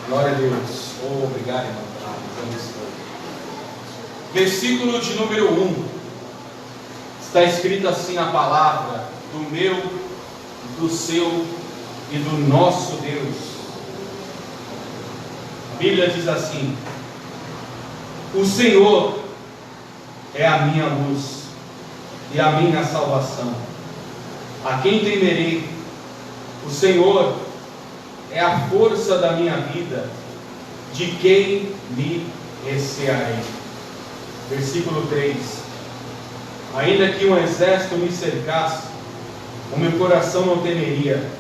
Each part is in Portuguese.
Glória a Deus. Oh, obrigado, irmão. Versículo de número 1. Está escrito assim a palavra do meu, do seu e do nosso Deus. A Bíblia diz assim: o Senhor é a minha luz e a minha salvação. A quem temerei? O Senhor é a força da minha vida. De quem me recearei? Versículo 3. Ainda que um exército me cercasse, o meu coração não temeria.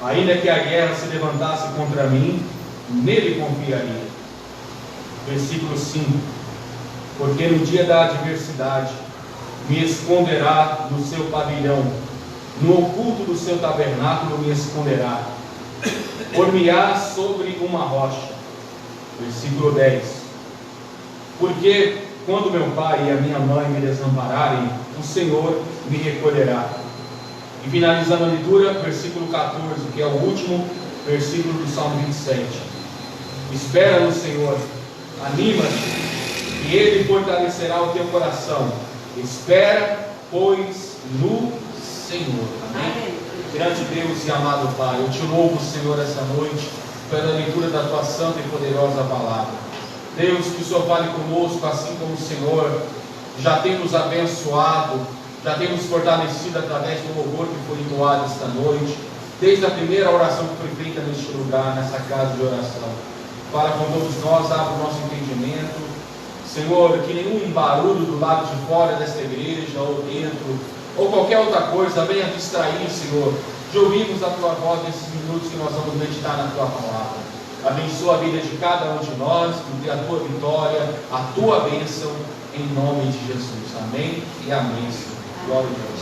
Ainda que a guerra se levantasse contra mim, nele confiaria. Versículo 5. Porque no dia da adversidade me esconderá no seu pavilhão, no oculto do seu tabernáculo me esconderá, por-me-á sobre uma rocha. Versículo 10. Porque quando meu pai e a minha mãe me desampararem, o Senhor me recolherá. E finalizando a leitura, versículo 14, que é o último versículo do Salmo 27. Espera no Senhor, anima-te, e Ele fortalecerá o teu coração. Espera, pois, no Senhor. Amém? Grande Deus e amado Pai, eu te louvo, Senhor, essa noite, pela leitura da tua santa e poderosa palavra. Deus, que o Senhor fale conosco, assim como o Senhor já tem nos abençoado, já tem nos fortalecido através do louvor que foi entoado esta noite, desde a primeira oração que foi feita neste lugar, nessa casa de oração. Fala com todos nós, abre o nosso entendimento, Senhor, que nenhum barulho do lado de fora desta igreja, ou dentro, ou qualquer outra coisa, venha distrair, Senhor, de ouvirmos a tua voz nesses minutos que nós vamos meditar na tua palavra. Abençoa a vida de cada um de nós, que dê a tua vitória, a tua bênção, em nome de Jesus. Amém e amém, Senhor. Glória a Deus.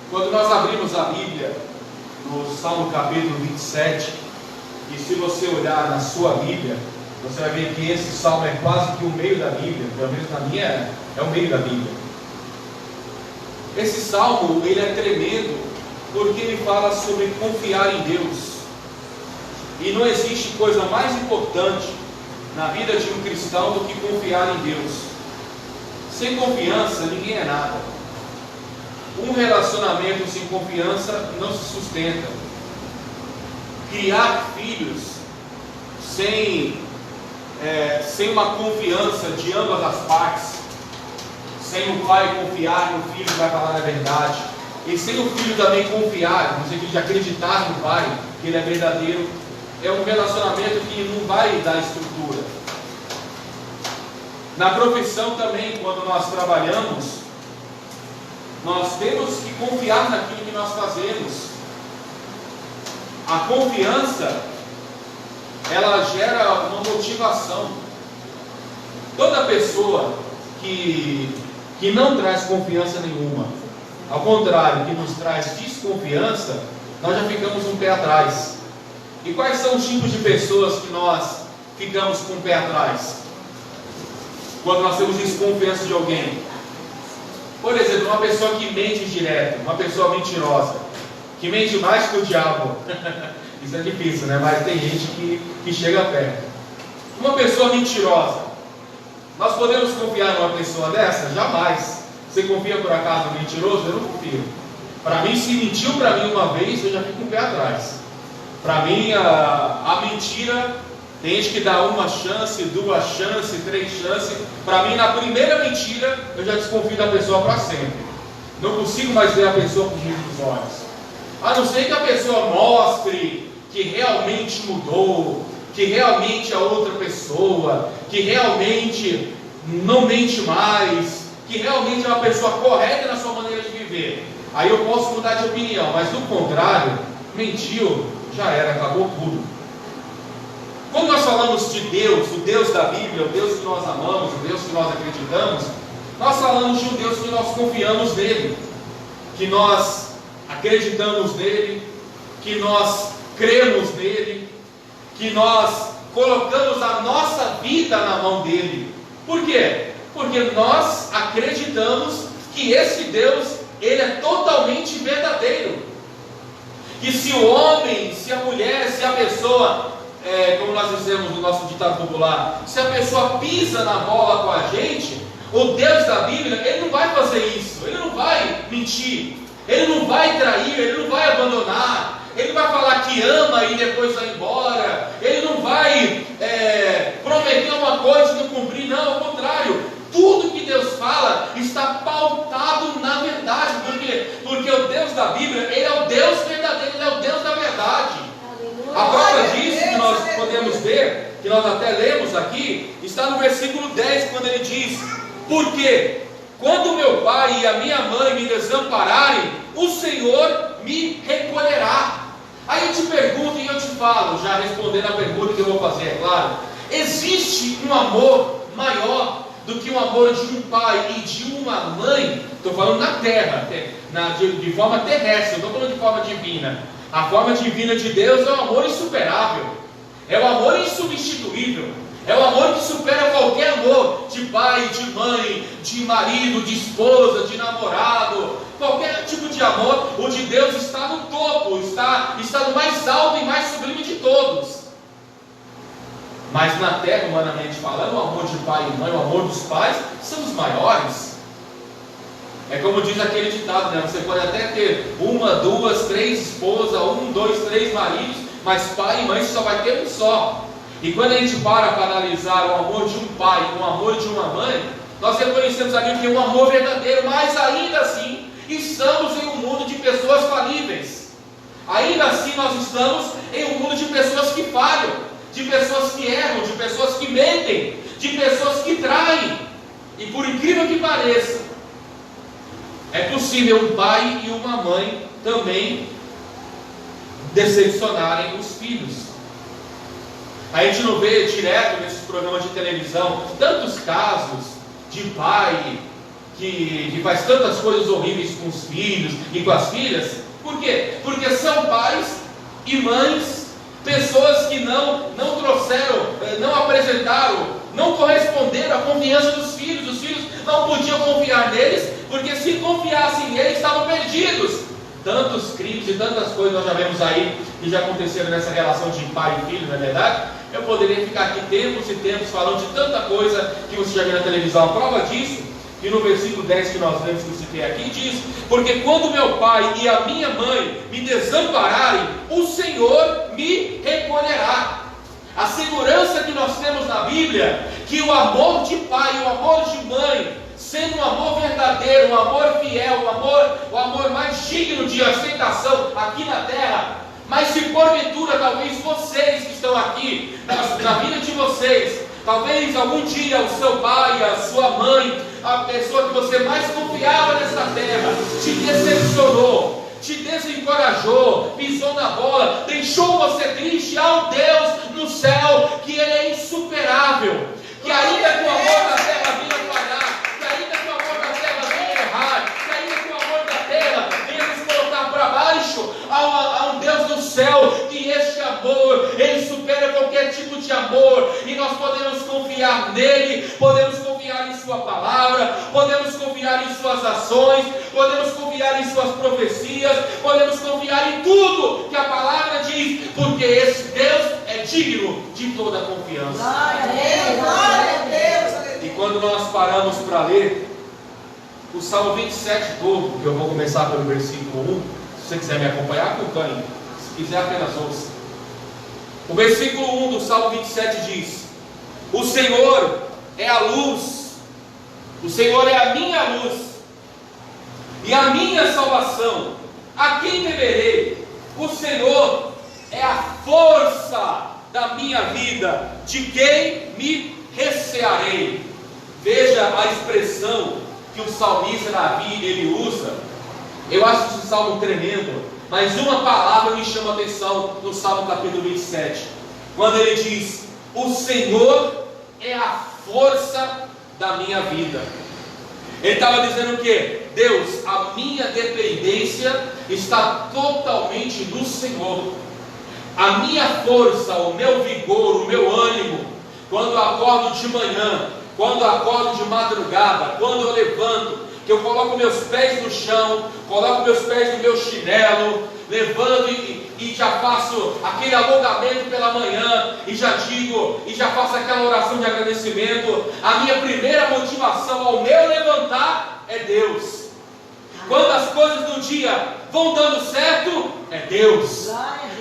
Quando nós abrimos a Bíblia, no Salmo capítulo 27, e se você olhar na sua Bíblia, você vai ver que esse salmo é quase que o meio da Bíblia, pelo menos na minha é o meio da Bíblia. Esse salmo, ele é tremendo, porque ele fala sobre confiar em Deus. E não existe coisa mais importante na vida de um cristão do que confiar em Deus. Sem confiança, ninguém é nada. Um relacionamento sem confiança não se sustenta. Criar filhos sem uma confiança de ambas as partes, sem o pai confiar no filho que vai falar a verdade, e sem o filho também confiar, no sentido de acreditar no pai, que ele é verdadeiro, é um relacionamento que não vai dar estrutura. Na profissão também, quando nós trabalhamos, nós temos que confiar naquilo que nós fazemos. A confiança, ela gera uma motivação. Toda pessoa que não traz confiança nenhuma, ao contrário, que nos traz desconfiança, nós já ficamos um pé atrás. E quais são os tipos de pessoas que nós ficamos com o pé atrás? Quando nós temos desconfiança de alguém. Por exemplo, uma pessoa que mente direto, uma pessoa mentirosa, que mente mais que o diabo. Isso é difícil, né? Mas tem gente que chega perto. Uma pessoa mentirosa, nós podemos confiar numa pessoa dessa? Jamais. Você confia por acaso no mentiroso? Eu não confio. Para mim, se mentiu para mim uma vez, eu já fico com o pé atrás. Para mim, a mentira, tem gente que dá uma chance, duas chances, três chances. Para mim, na primeira mentira, eu já desconfio da pessoa para sempre. Não consigo mais ver a pessoa com os mesmos olhos. A não ser que a pessoa mostre que realmente mudou, que realmente é outra pessoa, que realmente não mente mais, que realmente é uma pessoa correta na sua maneira de viver. Aí eu posso mudar de opinião, mas do contrário, mentiu, já era, acabou tudo. Quando nós falamos de Deus, o Deus da Bíblia, o Deus que nós amamos, o Deus que nós acreditamos, nós falamos de um Deus que nós confiamos nele, que nós acreditamos nele, que nós cremos nele, que nós colocamos a nossa vida na mão dele. Por quê? Porque nós acreditamos que esse Deus, ele é totalmente verdadeiro. que se o homem, se a mulher, se a pessoa, como nós dizemos no nosso ditado popular, se a pessoa pisa na bola com a gente, o Deus da Bíblia, Ele não vai fazer isso, Ele não vai mentir, Ele não vai trair, Ele não vai abandonar, Ele vai falar que ama e depois vai embora, Ele não vai prometer uma coisa e não cumprir, não, ao contrário, tudo que Deus fala está pautado na verdade, porque o Deus da Bíblia, Ele é o Deus verdadeiro, Ele é o Deus da verdade. A prova disso que nós podemos ver, que nós até lemos aqui, está no versículo 10, quando ele diz: porque quando meu pai e a minha mãe me desampararem, o Senhor me recolherá. Aí eu te pergunto e eu te falo, já respondendo a pergunta que eu vou fazer, é claro, existe um amor maior do que o amor de um pai e de uma mãe? Estou falando na terra, de forma terrestre, não estou falando de forma divina. A forma divina de Deus é um amor insuperável, é um amor insubstituível, é um amor que supera qualquer amor de pai, de mãe, de marido, de esposa, de namorado, qualquer tipo de amor. O de Deus está no topo, está no mais alto e mais sublime de todos. Mas na terra, humanamente falando, o amor de pai e mãe, o amor dos pais, são os maiores. É como diz aquele ditado, né? Você pode até ter 1, 2, 3 esposas, 1, 2, 3 maridos, mas pai e mãe só vai ter um só. E quando a gente para analisar o amor de um pai e o amor de uma mãe, nós reconhecemos ali que é um amor verdadeiro, mas ainda assim estamos em um mundo de pessoas falíveis. Ainda assim nós estamos em um mundo de pessoas que falham, de pessoas que erram, de pessoas que mentem, de pessoas que traem. E por incrível que pareça, é possível um pai e uma mãe também decepcionarem os filhos. A gente não vê direto nesses programas de televisão tantos casos de pai que faz tantas coisas horríveis com os filhos e com as filhas. Por quê? Porque são pais e mães, pessoas que não trouxeram, não apresentaram, não corresponderam à confiança dos filhos. Os filhos não podiam confiar neles, porque se confiassem neles estavam perdidos. Tantos crimes e tantas coisas nós já vemos aí que já aconteceram nessa relação de pai e filho, não é verdade? Eu poderia ficar aqui tempos e tempos falando de tanta coisa que você já viu na televisão. A prova disso, que no versículo 10 que nós lemos, que eu citei aqui, diz: porque quando meu pai e a minha mãe me desampararem, o Senhor me recolherá. A segurança que nós temos na Bíblia, que o amor de pai e o amor de mãe, sendo um amor verdadeiro, um amor fiel, o amor mais digno de aceitação aqui na terra. Mas se porventura, talvez vocês que estão aqui, na vida de vocês, talvez algum dia o seu pai, a sua mãe, a pessoa que você mais confiava nesta terra, te decepcionou, te desencorajou, pisou na bola, deixou você triste. Há um Deus no céu que Ele é insuperável, que ainda que o amor da terra venha falhar, que ainda que o amor da terra venha errar, que ainda que o amor da terra venha nos colocar para baixo, há um Deus no céu que este amor, Ele supera qualquer tipo de amor, e nós podemos confiar nele, podemos confiar em sua palavra, podemos confiar em suas ações, podemos confiar em suas profecias, podemos confiar em tudo que a palavra diz, porque esse Deus é digno de toda a confiança. Glória a Deus, glória a Deus. E quando nós paramos para ler o Salmo 27 todo, que eu vou começar pelo versículo 1, se você quiser me acompanhar, acompanhe, se quiser apenas ouça. O versículo 1 do Salmo 27 diz: o Senhor é a luz, o Senhor é a minha luz e a minha salvação, a quem temerei? O Senhor é a força da minha vida, de quem me recearei? Veja a expressão que o salmista Davi ele usa. Eu acho esse salmo tremendo, mas uma palavra me chama a atenção no Salmo capítulo 27, quando ele diz: o Senhor é a força da minha vida. Ele estava dizendo o quê? Deus, a minha dependência está totalmente no Senhor. A minha força, o meu vigor, o meu ânimo, quando eu acordo de manhã, quando eu acordo de madrugada, quando eu levanto, que eu coloco meus pés no chão, coloco meus pés no meu chinelo, levando e já faço aquele alongamento pela manhã, e já digo, e já faço aquela oração de agradecimento. A minha primeira motivação ao meu levantar é Deus. Quando as coisas do dia vão dando certo, é Deus.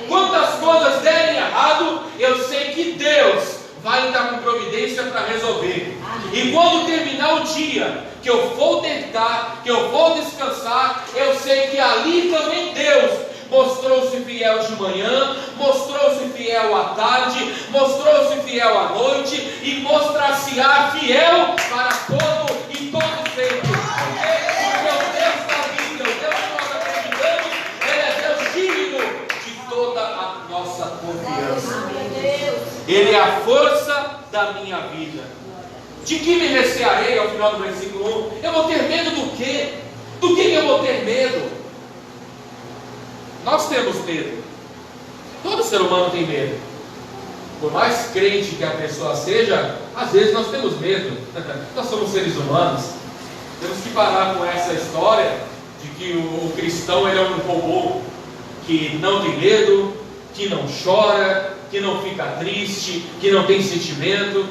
Quando as coisas derem errado, eu sei que Deus vai entrar com providência para resolver. E quando terminar o dia, que eu vou deitar, que eu vou descansar, eu sei que ali também Deus mostrou-se fiel de manhã, mostrou-se fiel à tarde, mostrou-se fiel à noite, e mostrar-se-á fiel para todo e todo sempre. Porque o Deus da vida, o Deus que nós acreditamos, Ele é Deus digno de toda a nossa confiança. Ele é a força da minha vida. De que me recearei, ao final do versículo 1? Eu vou ter medo do quê? Do que eu vou ter medo? Nós temos medo. Todo ser humano tem medo. Por mais crente que a pessoa seja, às vezes nós temos medo. Nós somos seres humanos. Temos que parar com essa história de que o cristão ele é um robô que não tem medo, que não chora, que não fica triste, que não tem sentimento.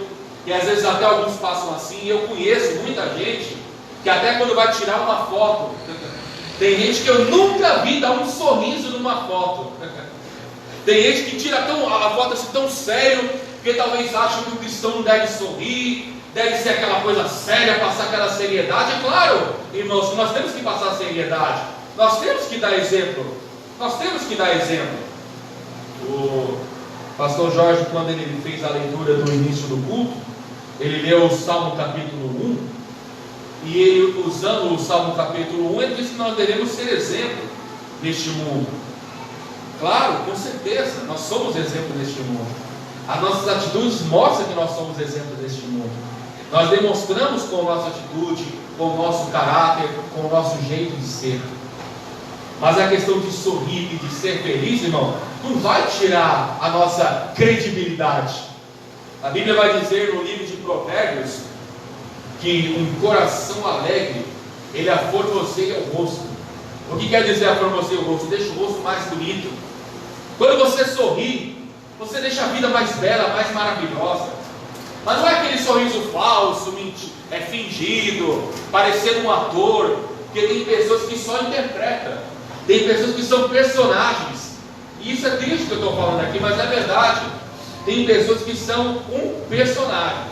E às vezes até alguns passam assim. Eu conheço muita gente que até quando vai tirar uma foto, tem gente que eu nunca vi dar um sorriso numa foto. Tem gente que tira a foto assim tão sério, porque talvez acha que o cristão não deve sorrir, deve ser aquela coisa séria, passar aquela seriedade. É claro, irmãos, nós temos que passar seriedade, nós temos que dar exemplo, nós temos que dar exemplo. O pastor Jorge, quando ele fez a leitura do início do culto, ele leu o Salmo capítulo 1, e ele, usando o Salmo capítulo 1, ele disse que nós devemos ser exemplo neste mundo. Claro, com certeza, nós somos exemplo neste mundo. As nossas atitudes mostram que nós somos exemplo neste mundo. Nós demonstramos com a nossa atitude, com o nosso caráter, com o nosso jeito de ser. Mas a questão de sorrir e de ser feliz, irmão, não vai tirar a nossa credibilidade. A Bíblia vai dizer no livro de Provérbios que um coração alegre, ele aformoseia o rosto. O que quer dizer aformoseia o rosto? Deixa o rosto mais bonito. Quando você sorri, você deixa a vida mais bela, mais maravilhosa. Mas não é aquele sorriso falso, fingido, parecendo um ator, porque tem pessoas que só interpretam, tem pessoas que são personagens. E isso é triste que eu estou falando aqui, mas é verdade. Tem pessoas que são um personagem.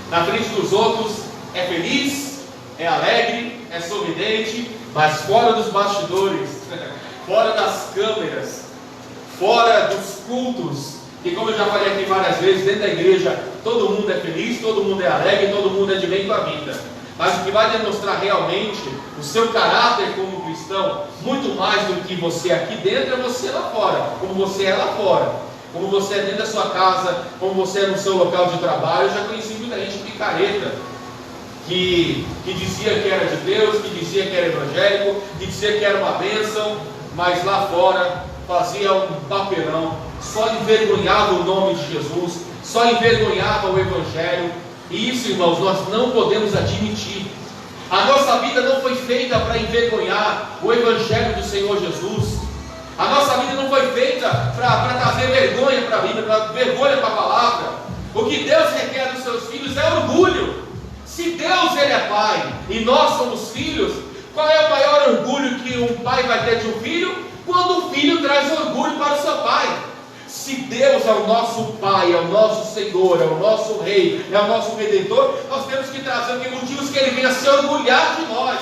Na frente dos outros é feliz, é alegre, é sorridente, mas fora dos bastidores, fora das câmeras, fora dos cultos, e como eu já falei aqui várias vezes, dentro da igreja todo mundo é feliz, todo mundo é alegre, todo mundo é de bem com a vida. Mas o que vai demonstrar realmente o seu caráter como cristão, muito mais do que você aqui dentro, é você lá fora, como você é lá fora. Como você é dentro da sua casa, como você é no seu local de trabalho. Eu já conheci muita gente picareta, que dizia que era de Deus, que dizia que era evangélico, que dizia que era uma bênção, mas lá fora fazia um papelão, só envergonhava o nome de Jesus, só envergonhava o Evangelho. E isso, irmãos, nós não podemos admitir. A nossa vida não foi feita para envergonhar o Evangelho do Senhor Jesus. A nossa vida não foi feita para trazer vergonha para a Bíblia, para vergonha para a palavra. O que Deus requer dos seus filhos é orgulho. Se Deus ele é pai e nós somos filhos, qual é o maior orgulho que um pai vai ter de um filho? Quando o filho traz orgulho para o seu pai. Se Deus é o nosso pai, é o nosso Senhor, é o nosso Rei, é o nosso Redentor, nós temos que trazer motivos que ele venha se orgulhar de nós.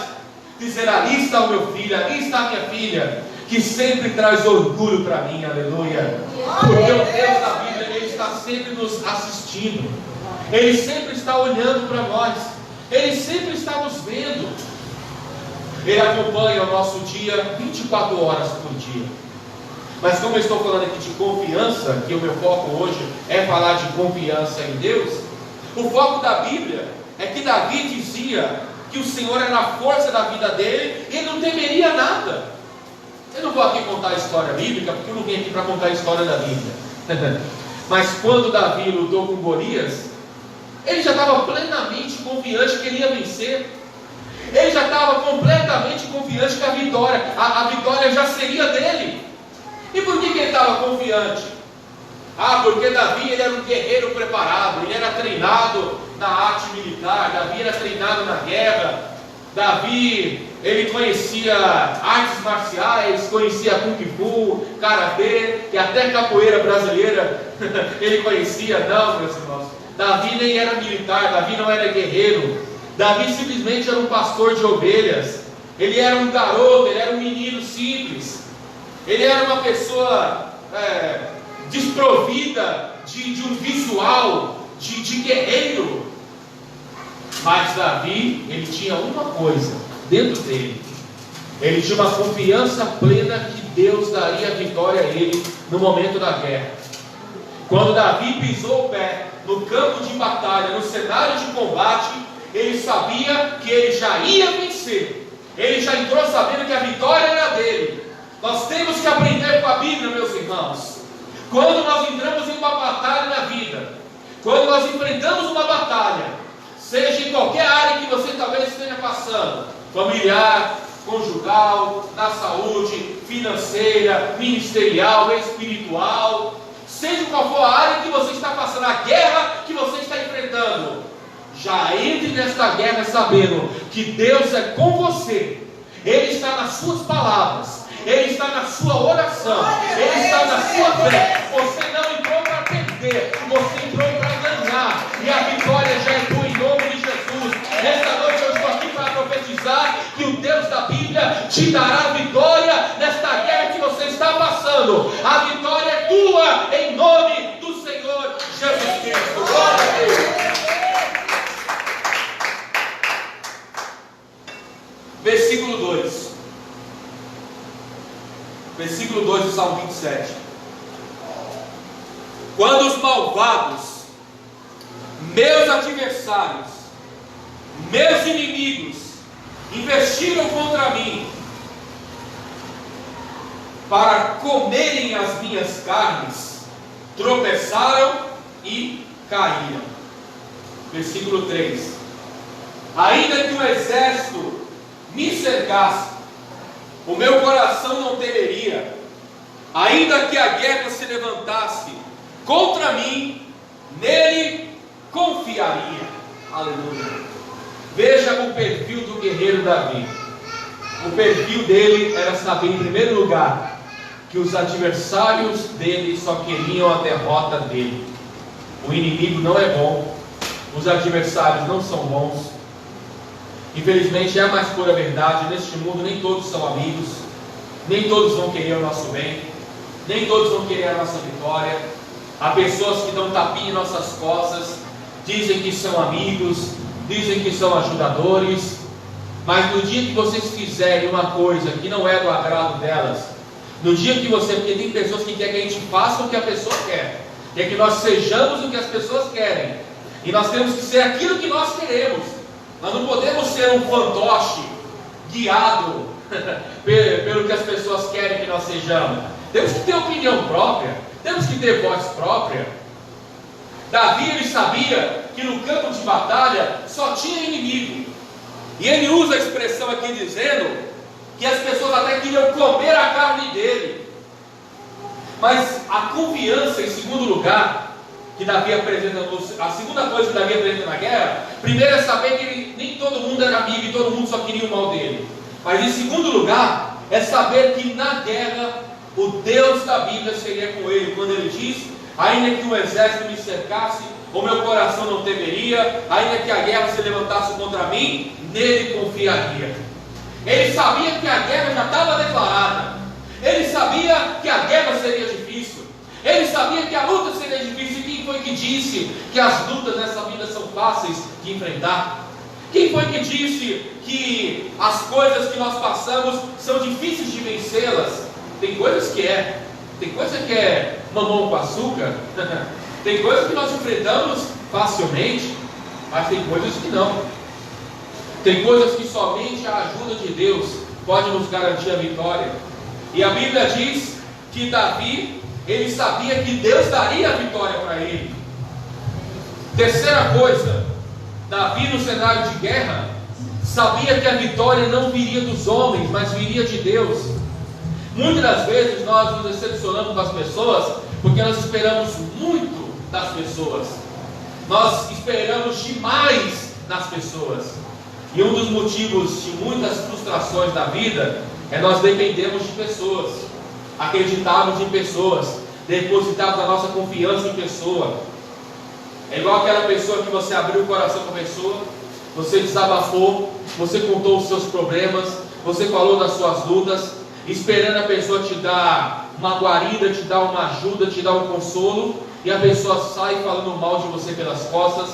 Dizer, ali está o meu filho, ali está a minha filha, que sempre traz orgulho para mim, aleluia. Porque o Deus da Bíblia, Ele está sempre nos assistindo, Ele sempre está olhando para nós, Ele sempre está nos vendo, Ele acompanha o nosso dia 24 horas por dia. Mas como eu estou falando aqui de confiança, que o meu foco hoje é falar de confiança em Deus, o foco da Bíblia é que Davi dizia que o Senhor era a força da vida dele, e ele não temeria nada. Eu não vou aqui contar a história bíblica, porque eu não vim aqui para contar a história da Bíblia. Mas quando Davi lutou com Golias, ele já estava plenamente confiante que ele ia vencer. Ele já estava completamente confiante que a vitória já seria dele. E por que ele estava confiante? Porque Davi ele era um guerreiro preparado, ele era treinado na arte militar, Davi era treinado na guerra, Davi ele conhecia artes marciais, conhecia Kung Fu, Karatê e até capoeira brasileira ele conhecia. Não, meus irmãos, Davi nem era militar, Davi não era guerreiro, Davi simplesmente era um pastor de ovelhas, ele era um garoto, ele era um menino simples, ele era uma pessoa desprovida de um visual de guerreiro. Mas Davi, ele tinha uma coisa dentro dele, ele tinha uma confiança plena que Deus daria a vitória a ele no momento da guerra. Quando Davi pisou o pé no campo de batalha, no cenário de combate, ele sabia que ele já ia vencer, ele já entrou sabendo que a vitória era dele. Nós temos que aprender com a Bíblia, meus irmãos. Quando nós entramos em uma batalha na vida, quando nós enfrentamos uma batalha, seja em qualquer área que você talvez esteja passando, familiar, conjugal, na saúde, financeira, ministerial, espiritual, seja qual for a área que você está passando, a guerra que você está enfrentando, já entre nesta guerra sabendo que Deus é com você, Ele está nas suas palavras, Ele está na sua oração, Ele está na sua fé. Você não entrou para perder, você entrou para ganhar, e a vitória já é tua em nome de Jesus. Nesta noite eu estou aqui para profetizar que o Deus da Bíblia te dará vitória nesta guerra que você está passando. A vitória é tua em nome do Senhor Jesus Cristo. Glória a Deus. Versículo 2. Versículo 2 do Salmo 27. Quando os malvados, meus adversários, meus inimigos, investiram contra mim para comerem as minhas carnes, tropeçaram e caíram. Versículo 3. Ainda que o exército me cercasse, o meu coração não temeria. Ainda que a guerra se levantasse contra mim, nele confiaria. Aleluia. Veja o perfil do guerreiro Davi. O perfil dele era saber, em primeiro lugar, que os adversários dele só queriam a derrota dele. O inimigo não é bom, os adversários não são bons. Infelizmente é a mais pura verdade. Neste mundo nem todos são amigos, nem todos vão querer o nosso bem, nem todos vão querer a nossa vitória. Há pessoas que dão tapinha em nossas costas, dizem que são amigos, dizem que são ajudadores, mas no dia que vocês fizerem uma coisa que não é do agrado delas, no dia que você, porque tem pessoas que querem que a gente faça o que a pessoa quer, quer que nós sejamos o que as pessoas querem, e nós temos que ser aquilo que nós queremos. Nós não podemos ser um fantoche guiado pelo que as pessoas querem que nós sejamos. Temos que ter opinião própria, temos que ter voz própria. Davi, ele sabia que no campo de batalha só tinha inimigo, e ele usa a expressão aqui dizendo que as pessoas até queriam comer a carne dele. Mas a confiança, em segundo lugar, que Davi apresenta, a segunda coisa que Davi apresenta na guerra, primeiro é saber que nem todo mundo era amigo e todo mundo só queria o mal dele. Mas em segundo lugar, é saber que na guerra, o Deus da Bíblia seria com ele. Quando ele diz, ainda que o exército me cercasse, o meu coração não temeria, ainda que a guerra se levantasse contra mim, nele confiaria. Ele sabia que a guerra já estava declarada, ele sabia que a guerra seria difícil, ele sabia que a luta seria difícil. Quem foi que disse que as lutas nessa vida são fáceis de enfrentar? Quem foi que disse que as coisas que nós passamos são difíceis de vencê-las? Tem coisas que é, tem coisa que é mamão com açúcar, tem coisas que nós enfrentamos facilmente, mas tem coisas que não. Tem coisas que somente a ajuda de Deus pode nos garantir a vitória. E a Bíblia diz que Davi, ele sabia que Deus daria a vitória para ele. Terceira coisa, Davi no cenário de guerra sabia que a vitória não viria dos homens, mas viria de Deus. Muitas das vezes nós nos decepcionamos com as pessoas porque nós esperamos muito das pessoas, nós esperamos demais nas pessoas, e um dos motivos de muitas frustrações da vida é nós dependemos de pessoas, acreditamos em pessoas, depositamos a nossa confiança em pessoa. É igual aquela pessoa que você abriu o coração com a pessoa, você desabafou, você contou os seus problemas, você falou das suas lutas, esperando a pessoa te dar uma guarida, te dar uma ajuda, te dar um consolo, e a pessoa sai falando mal de você pelas costas,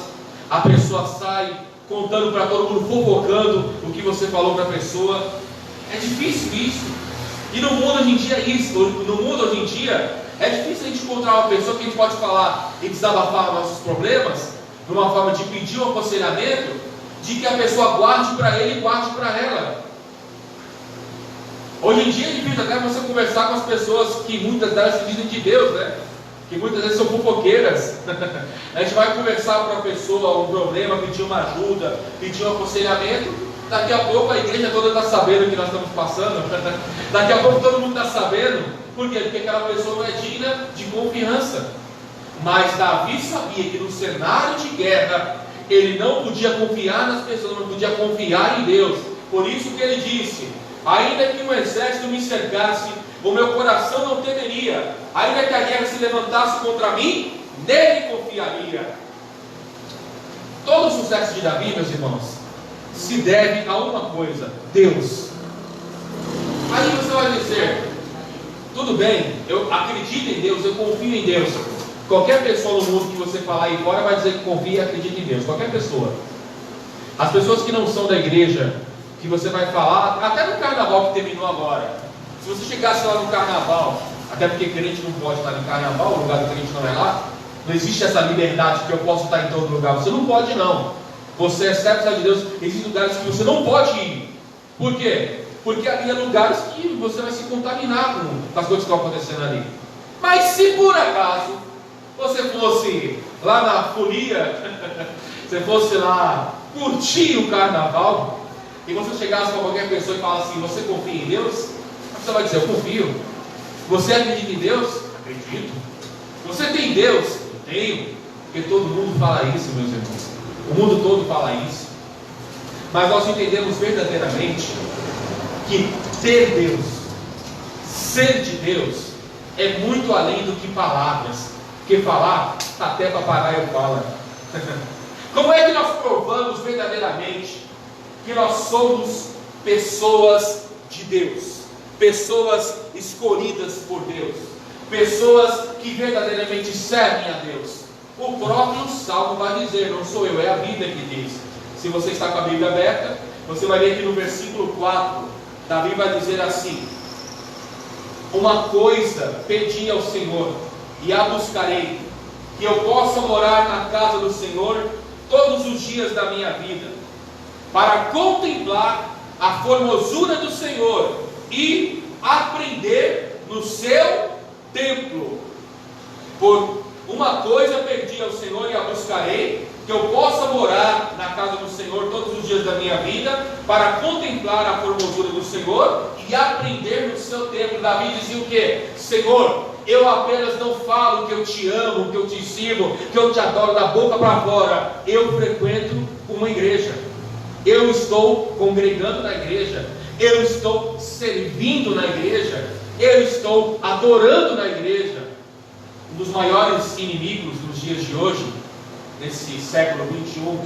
a pessoa sai contando para todo mundo, fofocando o que você falou para a pessoa. É difícil isso. E no mundo hoje em dia é isso. No mundo hoje em dia é difícil a gente encontrar uma pessoa que a gente pode falar e desabafar nossos problemas, de uma forma de pedir um aconselhamento, de que a pessoa guarde para ele e guarde para ela. Hoje em dia é difícil até você conversar com as pessoas que muitas delas se dizem de Deus, né? Que muitas vezes são fofoqueiras. A gente vai conversar para a pessoa um problema, pedir uma ajuda, pedir um aconselhamento. Daqui a pouco a igreja toda está sabendo o que nós estamos passando. Daqui a pouco todo mundo está sabendo. Por quê? Porque aquela pessoa não é digna de confiança. Mas Davi sabia que no cenário de guerra ele não podia confiar nas pessoas, não podia confiar em Deus. Por isso que ele disse: ainda que um exército me cercasse, o meu coração não temeria. Ainda que a guerra se levantasse contra mim, nele confiaria. Todo o sucesso de Davi, meus irmãos, se deve a uma coisa: Deus. Aí você vai dizer: tudo bem, eu acredito em Deus, eu confio em Deus. Qualquer pessoa no mundo que você falar aí fora vai dizer que confia e acredita em Deus. Qualquer pessoa. As pessoas que não são da igreja, que você vai falar, até no carnaval que terminou agora, se você chegasse lá no carnaval, até porque crente não pode estar no carnaval, o lugar do crente não é lá, não existe essa liberdade que eu posso estar em todo lugar. Você não pode, não. Você é servo de Deus, existem lugares que você não pode ir. Por quê? Porque ali é lugares que você vai se contaminar com as coisas que estão acontecendo ali. Mas se por acaso você fosse lá na folia, você fosse lá curtir o carnaval, e você chegasse com qualquer pessoa e falasse assim: você confia em Deus? A pessoa vai dizer: eu confio. Você acredita em Deus? Acredito. Você tem Deus? Eu tenho. Porque todo mundo fala isso, meus irmãos. O mundo todo fala isso. Mas nós entendemos verdadeiramente que ter Deus, ser de Deus, é muito além do que palavras. Porque falar, até papagaio fala. Como é que nós provamos verdadeiramente que nós somos pessoas de Deus, pessoas escolhidas por Deus, pessoas que verdadeiramente servem a Deus? O próprio Salmo vai dizer, não sou eu, é a Bíblia que diz. Se você está com a Bíblia aberta, você vai ler que no versículo 4, Davi vai dizer assim: uma coisa pedi ao Senhor e a buscarei, que eu possa morar na casa do Senhor todos os dias da minha vida, para contemplar a formosura do Senhor e aprender no seu templo. Por uma coisa pedi ao Senhor e a buscarei, que eu possa morar na casa do Senhor todos os dias da minha vida, para contemplar a formosura do Senhor e aprender no seu templo. Davi dizia o quê? Senhor, eu apenas não falo que eu te amo, que eu te sirvo, que eu te adoro da boca para fora. Eu frequento uma igreja, eu estou congregando na igreja, eu estou servindo na igreja, eu estou adorando na igreja. Um dos maiores inimigos nos dias de hoje, nesse século 21,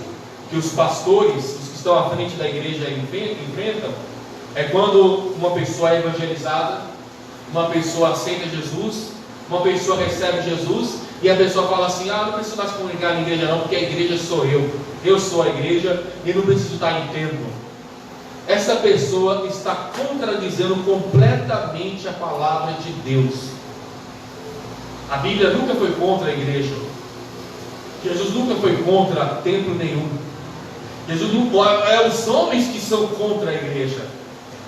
que os pastores, os que estão à frente da igreja enfrentam, é quando uma pessoa é evangelizada, uma pessoa aceita Jesus, uma pessoa recebe Jesus, e a pessoa fala assim: não preciso mais congregar na igreja não, porque a igreja sou eu sou a igreja, e não preciso estar em templo. Essa pessoa está contradizendo completamente a palavra de Deus. A Bíblia nunca foi contra a igreja. Jesus nunca foi contra templo nenhum. Jesus não, é os homens que são contra a igreja.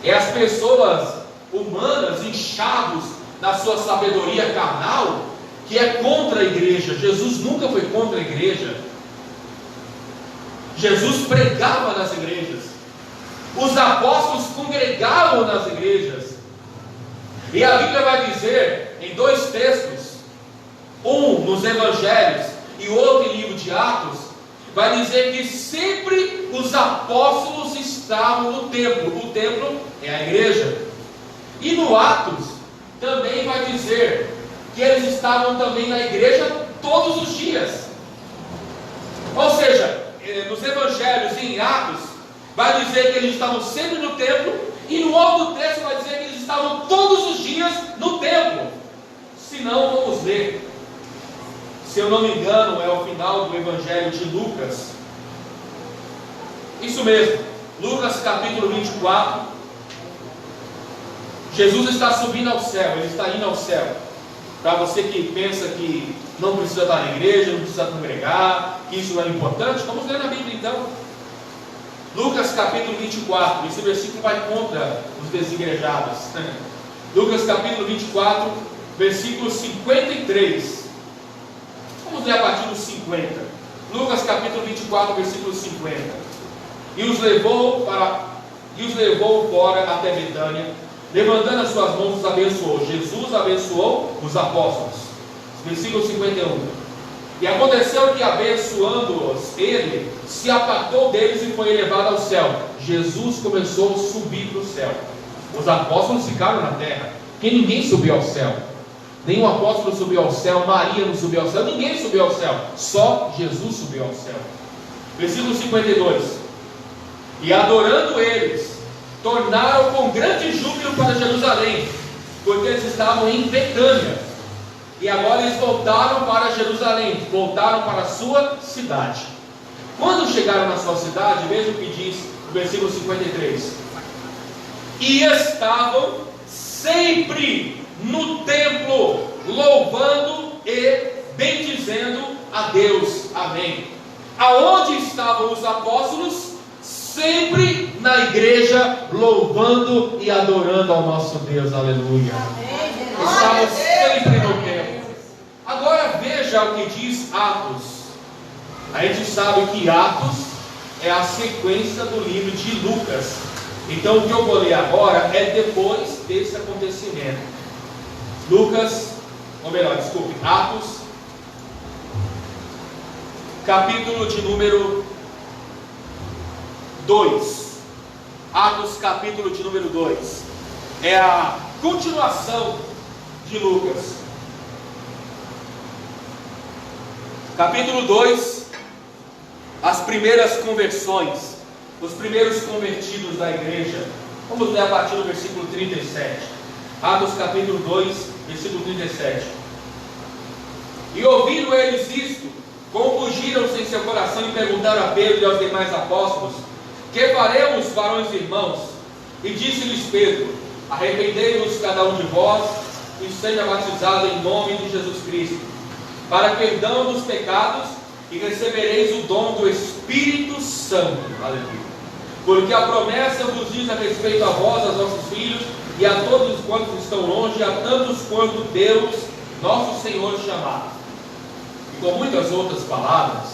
É as pessoas humanas, inchados na sua sabedoria carnal, que é contra a igreja. Jesus nunca foi contra a igreja. Jesus pregava nas igrejas. os apóstolos congregavam nas igrejas. E a Bíblia vai dizer em dois textos, um nos Evangelhos e outro em livro de Atos, vai dizer que sempre os apóstolos estavam no templo. O templo é a igreja. E no Atos também vai dizer que eles estavam também na igreja todos os dias. Ou seja, nos Evangelhos e em Atos vai dizer que eles estavam sempre no templo, e no outro texto vai dizer que eles estavam todos os dias no templo. Se não, vamos ler. Se eu não me engano, é o final do Evangelho de Lucas. Isso mesmo, Lucas capítulo 24. Jesus está subindo ao céu, Ele está indo ao céu. Para você que pensa que não precisa estar na igreja, não precisa congregar, que isso não é importante, vamos ler na Bíblia então. Lucas capítulo 24, esse versículo vai contra os desigrejados. Lucas capítulo 24, versículo 53. Vamos ler a partir dos 50. Lucas capítulo 24, versículo 50. E os levou fora até Betânia, levantando as suas mãos, os abençoou. Jesus abençoou os apóstolos. Versículo 51. E aconteceu que, abençoando-os, ele se apartou deles e foi elevado ao céu. Jesus começou a subir para o céu. Os apóstolos ficaram na terra, porque ninguém subiu ao céu. Nenhum apóstolo subiu ao céu, Maria não subiu ao céu, ninguém subiu ao céu, só Jesus subiu ao céu. Versículo 52. E adorando eles, tornaram com grande júbilo para Jerusalém, porque eles estavam em Betânia. E agora eles voltaram para Jerusalém, voltaram para a sua cidade. Quando chegaram na sua cidade, veja o que diz o versículo 53. E estavam sempre no templo, louvando e bendizendo a Deus. Amém. Aonde estavam os apóstolos? Sempre na igreja, louvando e adorando ao nosso Deus. Aleluia. Amém. Estavam sempre no templo. Agora veja o que diz Atos. A gente sabe que Atos é a sequência do livro de Lucas. Então o que eu vou ler agora é depois desse acontecimento. Atos, capítulo de número 2. Atos, capítulo de número 2. É a continuação de Lucas. Capítulo 2. As primeiras conversões, os primeiros convertidos da igreja. Vamos ler a partir do versículo 37. Atos capítulo 2, versículo 37. E ouvindo eles isto, compungiram-se em seu coração e perguntaram a Pedro e aos demais apóstolos: que faremos, varões e irmãos? E disse-lhes Pedro: arrependei-vos cada um de vós e seja batizado em nome de Jesus Cristo, para perdão dos pecados, e recebereis o dom do Espírito Santo. Aleluia. Porque a promessa vos diz a respeito a vós, aos vossos filhos, e a todos quantos estão longe, a tantos quanto Deus, nosso Senhor, chamar. E com muitas outras palavras,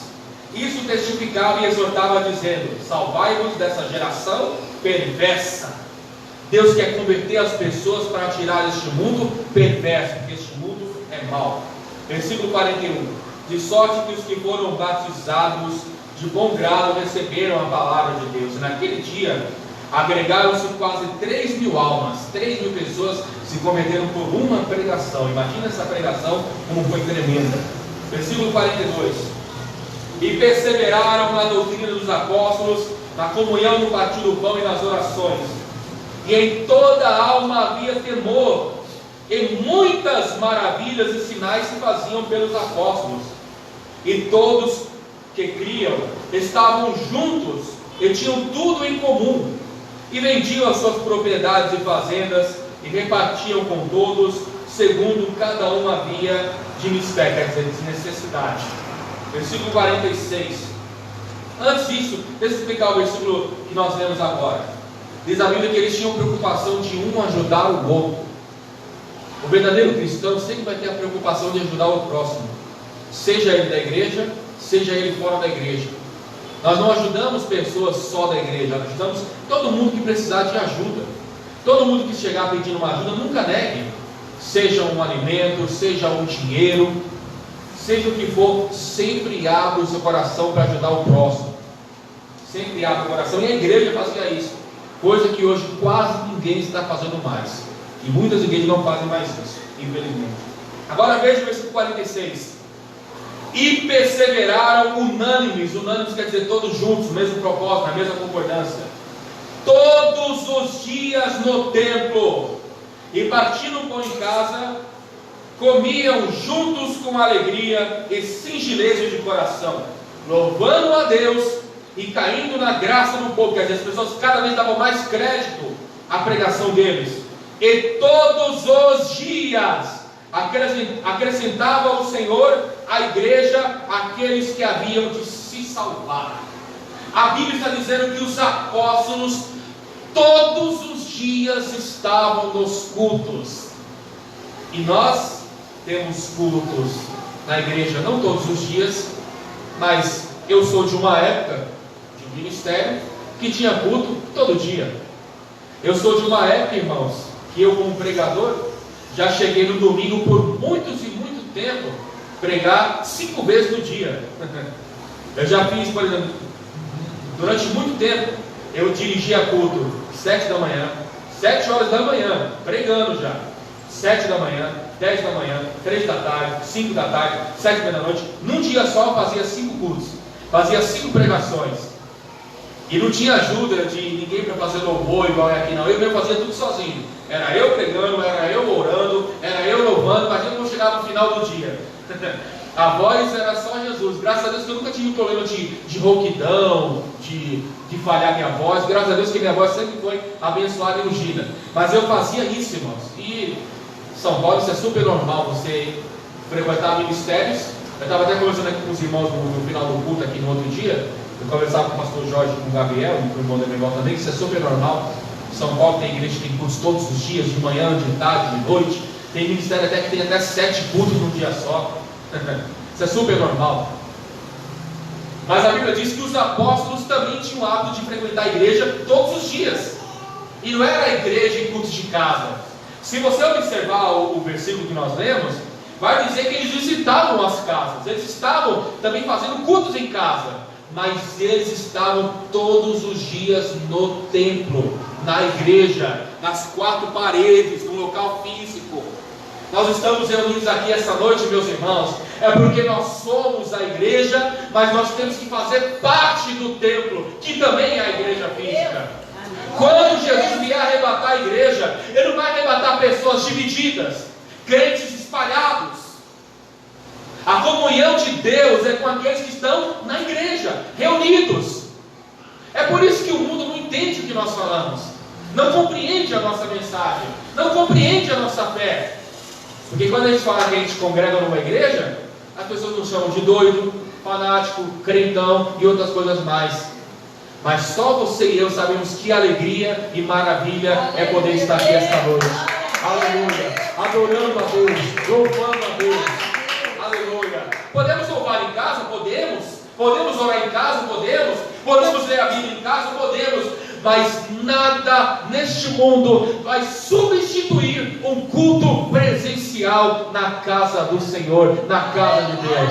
isso testificava e exortava, dizendo: salvai-vos dessa geração perversa. Deus quer converter as pessoas para tirar este mundo perverso, porque este mundo é mau. Versículo 41. De sorte que os que foram batizados de bom grado receberam a palavra de Deus. E naquele dia agregaram-se quase 3.000 almas. 3.000 pessoas se converteram por uma pregação. Imagina essa pregação como foi tremenda. Versículo 42. E perseveraram na doutrina dos apóstolos, na comunhão, no partir do pão e nas orações. E em toda a alma havia temor, e muitas maravilhas e sinais se faziam pelos apóstolos. E todos que criam estavam juntos e tinham tudo em comum, e vendiam as suas propriedades e fazendas e repartiam com todos, segundo cada um havia de mister, quer dizer, de necessidade. Versículo 46. Antes disso, deixa eu explicar o versículo que nós lemos agora. Diz a Bíblia que eles tinham preocupação de um ajudar o outro. O verdadeiro cristão sempre vai ter a preocupação de ajudar o próximo, seja ele da igreja, seja ele fora da igreja. Nós não ajudamos pessoas só da igreja, nós ajudamos todo mundo que precisar de ajuda. Todo mundo que chegar pedindo uma ajuda, nunca negue. Seja um alimento, seja um dinheiro, seja o que for, sempre abra o seu coração para ajudar o próximo. Sempre abra o coração. E a igreja fazia isso, coisa que hoje quase ninguém está fazendo mais. E muitas igrejas não fazem mais isso, infelizmente. Agora veja o versículo 46. E perseveraram unânimes. Unânimes quer dizer todos juntos, mesmo propósito, na mesma concordância, todos os dias no templo, e partindo o pão em casa, comiam juntos com alegria e singeleza de coração, louvando a Deus e caindo na graça do povo. Quer dizer, as pessoas cada vez davam mais crédito à pregação deles. E todos os dias acrescentava o Senhor à igreja aqueles que haviam de se salvar. A Bíblia está dizendo que os apóstolos todos os dias estavam nos cultos. E nós temos cultos na igreja, não todos os dias, mas eu sou de uma época de ministério que tinha culto todo dia. Eu sou de uma época, irmãos, que eu como pregador já cheguei no domingo por muito tempo pregar 5 vezes no dia. Eu já fiz, por exemplo, durante muito tempo eu dirigia culto 7 da manhã, 7 horas da manhã, pregando já, 7 da manhã, 10 da manhã, 3 da tarde, 5 da tarde, 7 da noite. Num dia só eu fazia 5 cultos, fazia 5 pregações. E não tinha ajuda de ninguém para fazer louvor igual é aqui não. Eu mesmo fazia tudo sozinho. Era eu pregando, era eu orando, era eu louvando. Imagina quando chegar no final do dia. A voz era só Jesus. Graças a Deus que eu nunca tive problema de rouquidão, de falhar minha voz. Graças a Deus que minha voz sempre foi abençoada e ungida. Mas eu fazia isso, irmãos. E São Paulo, isso é super normal. Você frequentar ministérios. Eu estava até conversando aqui com os irmãos no final do culto, aqui no outro dia. Eu conversava com o pastor Jorge e com o Gabriel, e com o irmão da minha irmã também, que isso é super normal. São Paulo tem igreja que tem cultos todos os dias, de manhã, de tarde, de noite. Tem ministério até que tem até 7 cultos num dia só. Isso é super normal. Mas a Bíblia diz que os apóstolos também tinham o hábito de frequentar a igreja todos os dias. E não era a igreja em cultos de casa. Se você observar o versículo que nós lemos, vai dizer que eles visitavam as casas. Eles estavam também fazendo cultos em casa. Mas eles estavam todos os dias no templo, na igreja, nas 4 paredes, no local físico. Nós estamos reunidos aqui essa noite, meus irmãos, é porque nós somos a igreja, mas nós temos que fazer parte do templo, que também é a igreja física. Quando Jesus vier arrebatar a igreja, Ele não vai arrebatar pessoas divididas, crentes espalhados. A comunhão de Deus é com aqueles que estão na igreja, reunidos. É por isso que o mundo não entende o que nós falamos, não compreende a nossa mensagem, não compreende a nossa fé. Porque quando a gente fala que a gente congrega numa igreja, as pessoas nos chamam de doido, fanático, crentão e outras coisas mais. Mas só você e eu sabemos que alegria e maravilha é poder estar aqui esta noite. Aleluia! Adorando a Deus, louvando a Deus. Aleluia! Podemos louvar em casa? Podemos. Podemos orar em casa? Podemos. Podemos ler a Bíblia em casa? Podemos. Mas nada neste mundo vai substituir um culto presencial na casa do Senhor, na casa de Deus.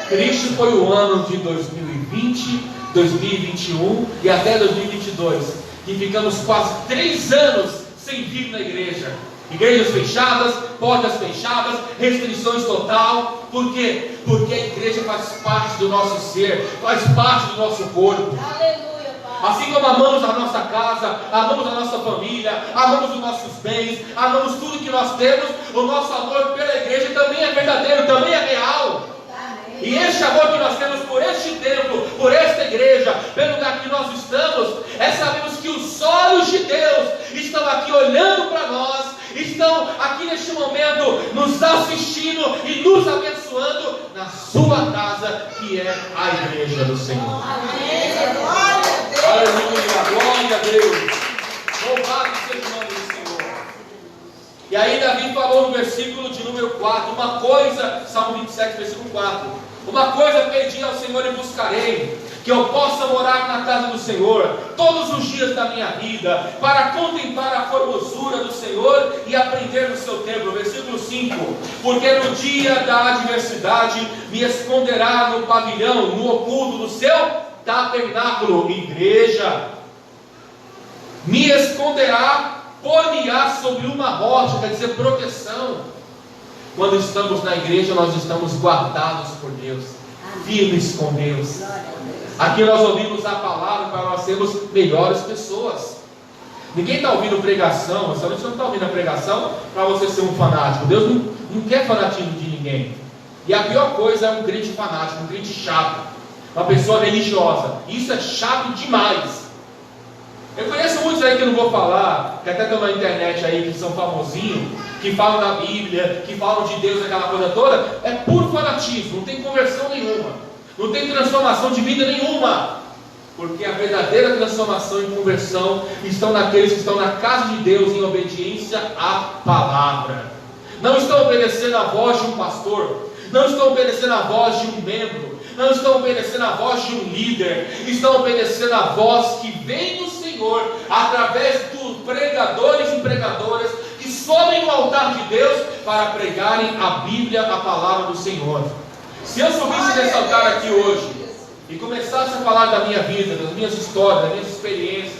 Triste foi o ano de 2020, 2021 e até 2022, que ficamos quase 3 anos sem vir na igreja. Igrejas fechadas, portas fechadas, restrições total. Por quê? Porque a igreja faz parte do nosso ser, faz parte do nosso corpo. Aleluia, Pai. Assim como amamos a nossa casa, amamos a nossa família, amamos os nossos bens, amamos tudo que nós temos, o nosso amor pela igreja também é verdadeiro, também é real. E este amor que nós temos por este templo, por esta igreja, pelo lugar que nós estamos, é sabermos que os olhos de Deus estão aqui olhando para nós, estão aqui neste momento nos assistindo e nos abençoando na sua casa, que é a igreja do Senhor. Amém. Glória a Deus. Aleluia, glória a Deus. Louvado seja o nome do Senhor. E aí Davi falou no versículo de número 4, uma coisa, Salmo 27, versículo 4. Uma coisa pedi ao Senhor e buscarei, que eu possa morar na casa do Senhor todos os dias da minha vida, para contemplar a formosura do Senhor e aprender no seu templo. Versículo 5: porque no dia da adversidade me esconderá no pavilhão, no oculto do seu tabernáculo. Igreja, me esconderá, pôr-me-á sobre uma rocha, quer dizer proteção. Quando estamos na igreja, nós estamos guardados por Deus, firmes com Deus. Aqui nós ouvimos a palavra para nós sermos melhores pessoas. Ninguém está ouvindo pregação, você não está ouvindo a pregação para você ser um fanático. Deus não quer fanatismo de ninguém. E a pior coisa é um crente fanático, um crente chato, uma pessoa religiosa. Isso é chato demais. Eu conheço muitos aí que eu não vou falar, que até estão na internet aí, que são famosinhos, que falam da Bíblia, que falam de Deus, aquela coisa toda. É puro fanatismo, não tem conversão nenhuma, não tem transformação de vida nenhuma. Porque a verdadeira transformação e conversão estão naqueles que estão na casa de Deus em obediência à palavra. Não estão obedecendo a voz de um pastor, não estão obedecendo a voz de um membro, não estão obedecendo a voz de um líder, estão obedecendo a voz que vem do Senhor, através dos pregadores e pregadoras que sobem no altar de Deus para pregarem a Bíblia, a palavra do Senhor. Se eu subisse nesse altar aqui hoje e começasse a falar da minha vida, das minhas histórias, das minhas experiências,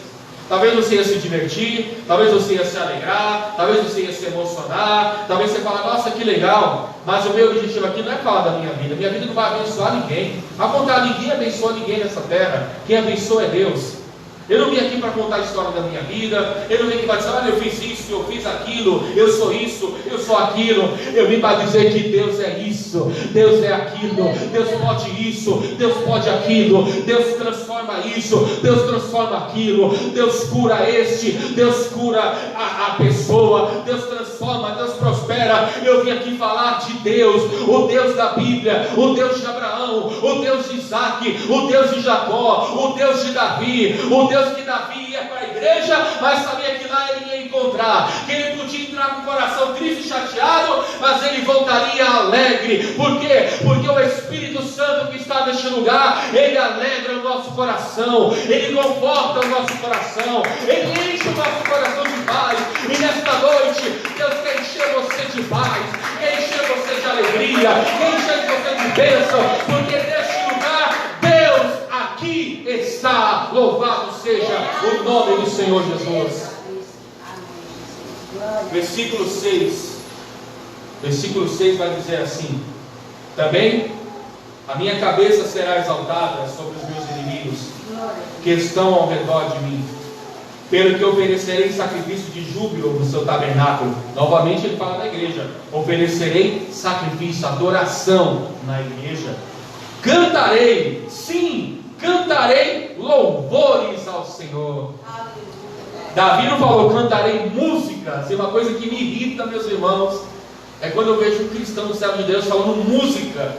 talvez você ia se divertir, talvez você ia se alegrar, talvez você ia se emocionar, talvez você fale, nossa, que legal, mas o meu objetivo aqui não é falar da minha vida não vai abençoar ninguém. Ao contrário, ninguém abençoa ninguém nessa terra, quem abençoa é Deus. Eu não vim aqui para contar a história da minha vida, eu não vim aqui para dizer, olha, eu fiz isso, eu fiz aquilo, eu sou isso, eu sou aquilo. Eu vim para dizer que Deus é isso, Deus é aquilo, Deus pode isso, Deus pode aquilo, Deus transforma isso, Deus transforma aquilo, Deus cura este, Deus cura a pessoa, Deus transforma, Deus prospera. Eu vim aqui falar de Deus, o Deus da Bíblia, o Deus de Abraão, o Deus de Isaac, o Deus de Jacó, o Deus de Davi, o Deus que Davi ia para a igreja, mas sabia que lá ele ia encontrar, que ele podia entrar com o coração triste e chateado, mas ele voltaria alegre. Por quê? Porque o Espírito Santo que está neste lugar, ele alegra o nosso coração, ele conforta o nosso coração, ele enche o nosso coração de paz. E nesta noite, Deus quer encher você de paz, quer encher você de alegria, quer encher você de bênção, porque neste lugar, Deus aqui está. Louvado seja o nome do Senhor Jesus. Versículo 6. Versículo 6 vai dizer assim: também a minha cabeça será exaltada sobre os meus inimigos que estão ao redor de mim, pelo que oferecerei sacrifício de júbilo no seu tabernáculo. Novamente ele fala da igreja: oferecerei sacrifício, adoração na igreja. Cantarei, sim, cantarei louvores ao Senhor. Davi não falou cantarei música. Uma coisa que me irrita, meus irmãos, é quando eu vejo um cristão do servo de Deus falando música,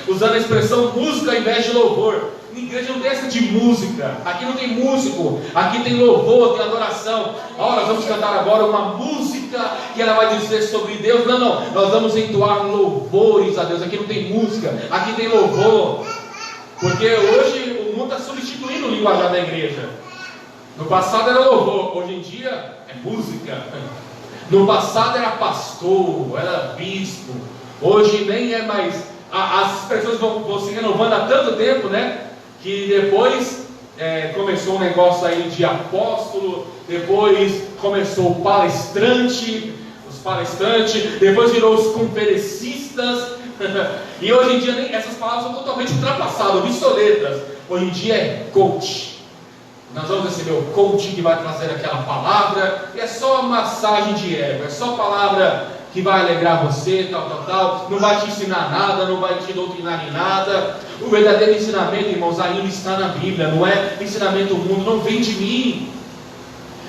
usando a expressão música ao invés de louvor. Na igreja não tem essa de música, aqui não tem músico, aqui tem louvor, tem adoração. Nós vamos cantar agora uma música que ela vai dizer sobre Deus. Não, nós vamos entoar louvores a Deus. Aqui não tem música, aqui tem louvor. Porque hoje o mundo está substituindo o linguajar da igreja. No passado era louvor, hoje em dia é música. No passado era pastor, era bispo. Hoje nem é mais. As expressões vão se renovando há tanto tempo, né? Que depois começou um negócio aí de apóstolo, depois começou o palestrante, os palestrantes, depois virou os conferencistas. E hoje em dia essas palavras são totalmente ultrapassadas, obsoletas. Hoje em dia é coach. Nós vamos receber o coach que vai trazer aquela palavra, e é só massagem de ego, é só palavra que vai alegrar você, tal, não vai te ensinar nada, não vai te doutrinar em nada. O verdadeiro ensinamento, irmãos, ainda está na Bíblia, não é ensinamento do mundo, não vem de mim.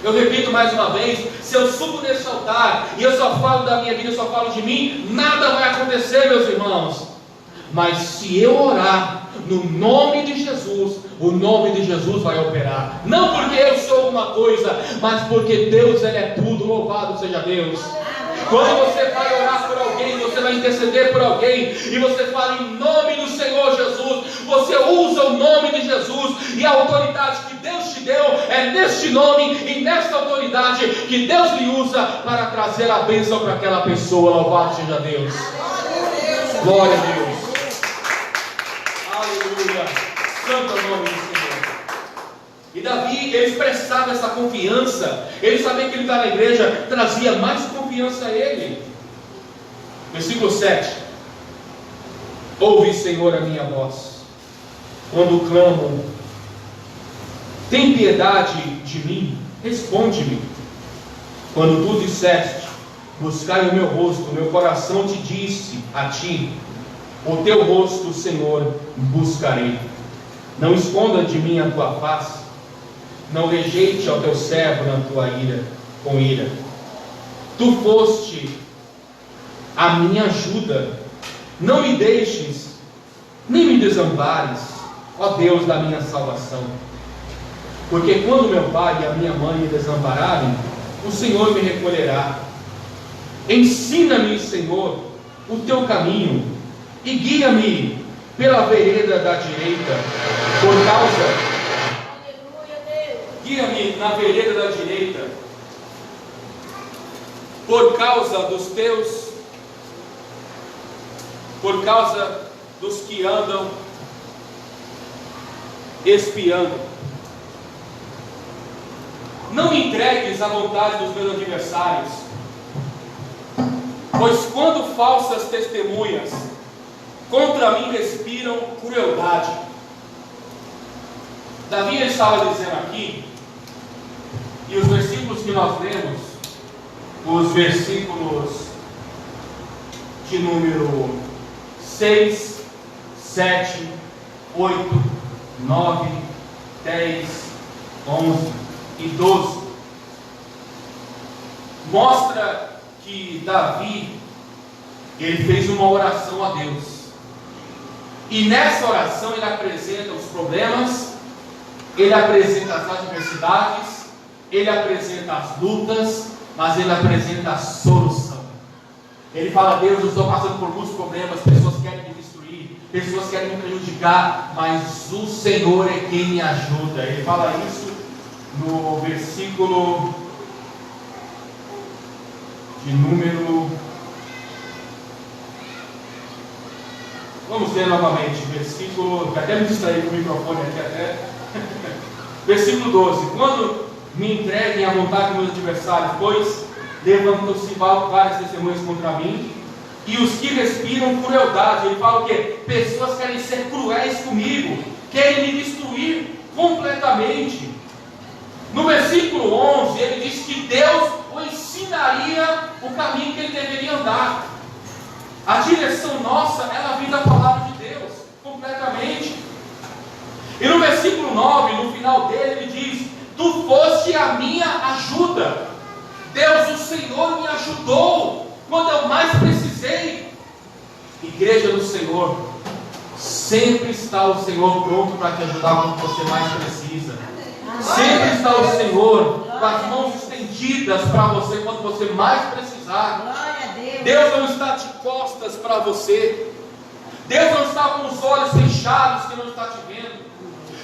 Eu repito mais uma vez, se eu subo nesse altar e eu só falo da minha vida, eu só falo de mim, nada vai acontecer, meus irmãos. Mas se eu orar no nome de Jesus, o nome de Jesus vai operar. Não porque eu sou uma coisa, mas porque Deus, Ele é tudo. Louvado seja Deus. Quando você vai orar por alguém, você vai interceder por alguém, e você fala em nome do Senhor você usa o nome de Jesus, e a autoridade que Deus te deu é neste nome e nesta autoridade que Deus lhe usa para trazer a bênção para aquela pessoa. Louvado seja Deus. Glória a Deus. Aleluia. Santo é o nome do Senhor. E Davi, ele expressava essa confiança. Ele sabia que ele estar na igreja trazia mais confiança a ele. Versículo 7. Ouve, Senhor, a minha voz quando clamo. Tem piedade de mim, responde-me. Quando tu disseste, buscai o meu rosto, meu coração te disse a ti, o teu rosto, Senhor, buscarei. Não esconda de mim a tua face, não rejeite ao teu servo na tua ira, com ira. Tu foste a minha ajuda, não me deixes, nem me desampares, ó Deus da minha salvação. Porque quando meu pai e a minha mãe me desampararem, o Senhor me recolherá. Ensina-me, Senhor, o teu caminho, e guia-me pela vereda da direita, por causa... Aleluia, Deus. Guia-me na vereda da direita, por causa dos teus... Por causa dos que andam espiando. Não me entregues à vontade dos meus adversários, pois quando falsas testemunhas contra mim respiram crueldade. Davi estava dizendo aqui, e os versículos que nós lemos, os versículos de número 6, 7, 8, 9, 10, 11 e 12 mostra que Davi, ele fez uma oração a Deus, e nessa oração ele apresenta os problemas, ele apresenta as adversidades, ele apresenta as lutas, mas ele apresenta a solução. Ele fala: Deus, eu estou passando por muitos problemas, pessoas querem me destruir, pessoas querem me prejudicar, mas o Senhor é quem me ajuda. Ele fala isso no versículo de número... Vamos ler novamente, versículo... Até me distraí com o microfone aqui até. Versículo 12. Quando me entreguem à vontade dos meus adversários, pois levantam-se várias testemunhas contra mim, e os que respiram crueldade. Ele fala o quê? Pessoas querem ser cruéis comigo, querem me destruir completamente. No versículo 11, ele diz que Deus o ensinaria o caminho que ele deveria andar. A direção nossa, ela vem da palavra de Deus, completamente. E no versículo 9, no final dele, ele diz: tu foste a minha ajuda. Deus, o Senhor me ajudou quando eu mais precisei. Igreja do Senhor, sempre está o Senhor pronto para te ajudar quando você mais precisa. Sempre está o Senhor com as mãos estendidas para você quando você mais precisar. Deus não está de costas para você. Deus não está com os olhos fechados que não está te vendo.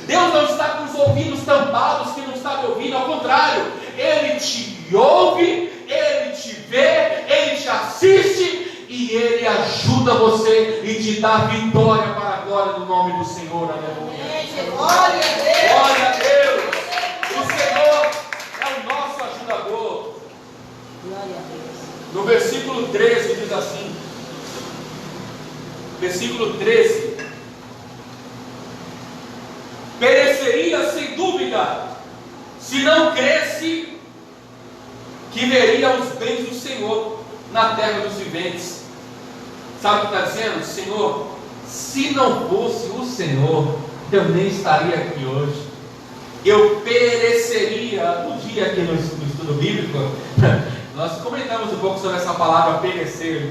Deus não está com os ouvidos tampados que não está me ouvindo. Ao contrário, Ele te ouve, Ele te vê, Ele te assiste e Ele ajuda você e te dá vitória para a glória do nome do Senhor. Aleluia. Glória a Deus. Glória a Deus. O Senhor é o nosso ajudador. Glória a Deus. No versículo 13 diz assim, versículo 13: pereceria sem dúvida, se não cresce que veria os bens do Senhor na terra dos viventes. Sabe o que está dizendo? Senhor, se não fosse o Senhor, eu nem estaria aqui hoje. Eu pereceria. No dia aqui no estudo bíblico, nós comentamos um pouco sobre essa palavra perecer.